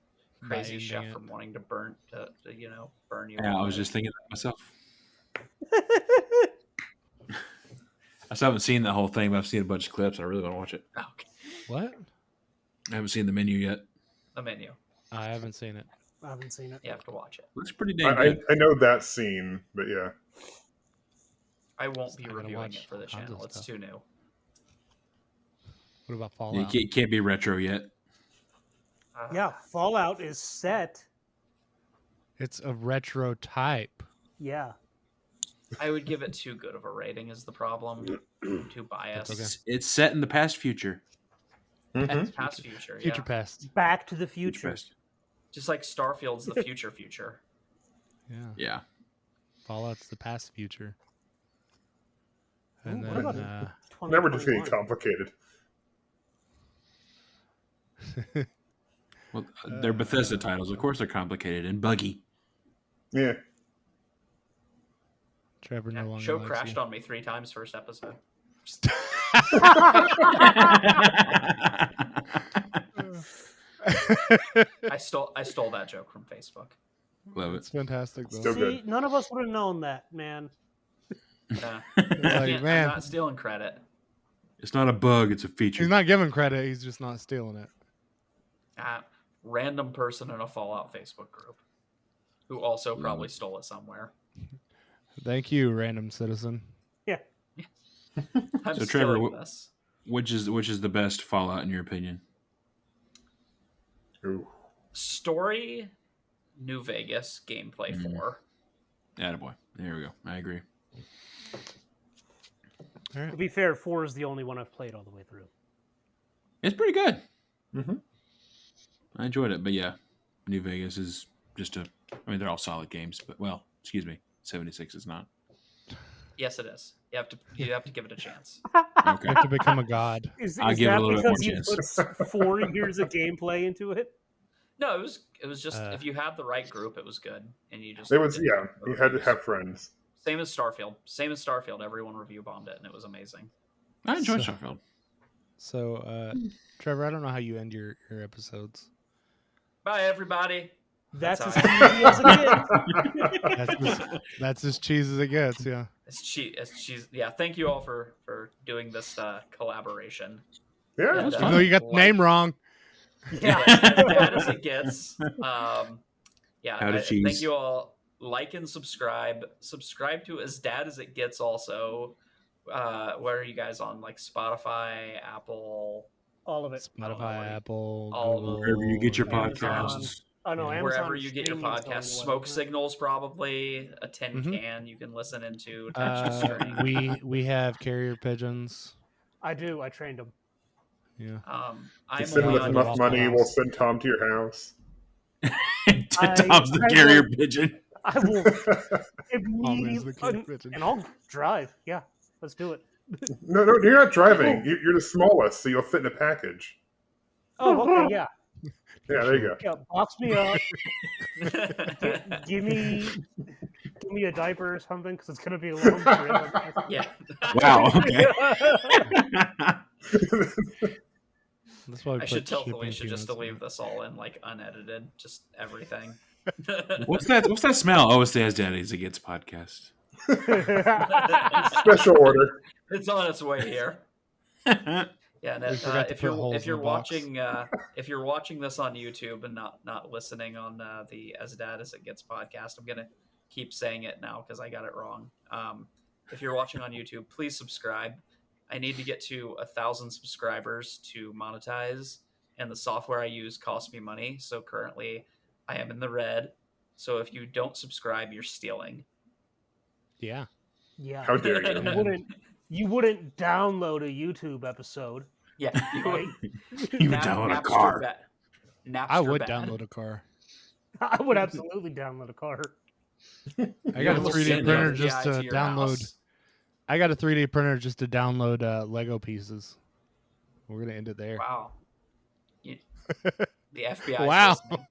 crazy ending chef it. from wanting to burn you. Yeah, I was alive. just thinking that myself. I still haven't seen that whole thing, but I've seen a bunch of clips. I really want to watch it. Okay. What? I haven't seen the menu yet. The menu. I haven't seen it. I haven't seen it. You have to watch it. Looks pretty dang I good. know that scene, but yeah. I won't be I gotta reviewing watch it for the tons of channel. It's stuff. too new. What about Yeah, Fallout? it can't be retro yet. Yeah, Fallout is set. It's a retro type. Yeah. I would give it too good of a rating is the problem. Too biased. okay. It's set in the past future. Mhm. Past future, Future yeah. past. Back to the Future future. past. Just like Starfield's the future. Yeah. Yeah. Fallout's the past future. Ooh, And what then about Never just getting 2021? complicated. Well, they're Bethesda titles. Of course, they're complicated and buggy. Yeah. Trevor no longer Show likes crashed you. on me 3 times first episode. I stole that joke from Facebook. Love It's it. fantastic though. Still See, good. none of us would have known that, man. Yeah. It's like, I'm man, not stealing credit. It's not a bug; it's a feature. he's not giving credit. He's just not stealing it. Random person in a Fallout Facebook group who also probably stole it somewhere. Thank you, random citizen. Yeah. I'm So, Trevor, stealing this. which is the best Fallout in your opinion? Ooh. Story, New Vegas, gameplay 4. Attaboy. There we go. I agree. All right. To be fair, 4 is the only one I've played all the way through. It's pretty good. Mm-hmm. I enjoyed it, but yeah, New Vegas is just I mean, they're all solid games, but 76 is not. Yes, it is. You have to give it a chance. Okay. You have to become a god. Is I'll give it that a little bit more because you chance. put 4 years of gameplay into it? No, it was just Uh, if you had the right group, it was good, and you just It was, didn't yeah, have the you had to reviews. have friends. Same as Starfield. Everyone review bombed it, and it was amazing. I enjoyed So- Starfield. So, Trevor, I don't know how you end your episodes. Bye, everybody. That's as That's cheesy as it gets. That's as cheesy as it gets. Yeah. Yeah, thank you all for doing this collaboration. Yeah, And, that's uh, Even though you got the name wrong. Yeah, as bad as it gets. Yeah, How to cheese. thank you all. Like and subscribe. Subscribe to As Dad as It Gets also. Where are you guys on? Like Spotify, Apple, All of it. Spotify, Apple, all Google. Wherever you get your Amazon. podcasts. Oh no, Amazon wherever you get your Streaming is the only podcasts. one, Smoke isn't it? Signals probably a tin Mhm. can you can listen into. Text to stream. We have carrier pigeons. I do. I trained them. Yeah. I'm Send only us on Waffle enough money, House. we'll send Tom to your house. Tom's the I carrier will- pigeon. I will Tom is the immediately, carrier pigeon. and I'll drive. Yeah, let's do it. No, you're not driving. You're the smallest, so you'll fit in a package. Oh, okay, yeah, Yeah, there you go. yeah. Box me up. Give me a diaper or something because it's gonna be a long trip. Yeah. Wow. Okay. That's why we I should put tell shipping Felicia just to peanuts in leave this all in like unedited, just everything. What's that smell? Oh, it's the As Daddy as It Gets podcast. Special order. It's on its way here. Yeah, and We forgot to if put you're holes if in you're the box. watching if you're watching this on YouTube and not listening on the As Dad as It Gets podcast, I'm gonna keep saying it now because I got it wrong. If you're watching on YouTube, please subscribe. I need to get to 1,000 subscribers to monetize, and the software I use costs me money. So currently, I am in the red. So if you don't subscribe, you're stealing. Yeah. Yeah, How dare you? you wouldn't download a YouTube episode. Yeah, you Right? You would download a car. I would bad. download a car. I would absolutely download a car. I got a We'll 3D send printer the just API to to your download. house. I got a 3D printer just to download Lego pieces. We're gonna end it there. Wow. The FBI. Wow. Is listening.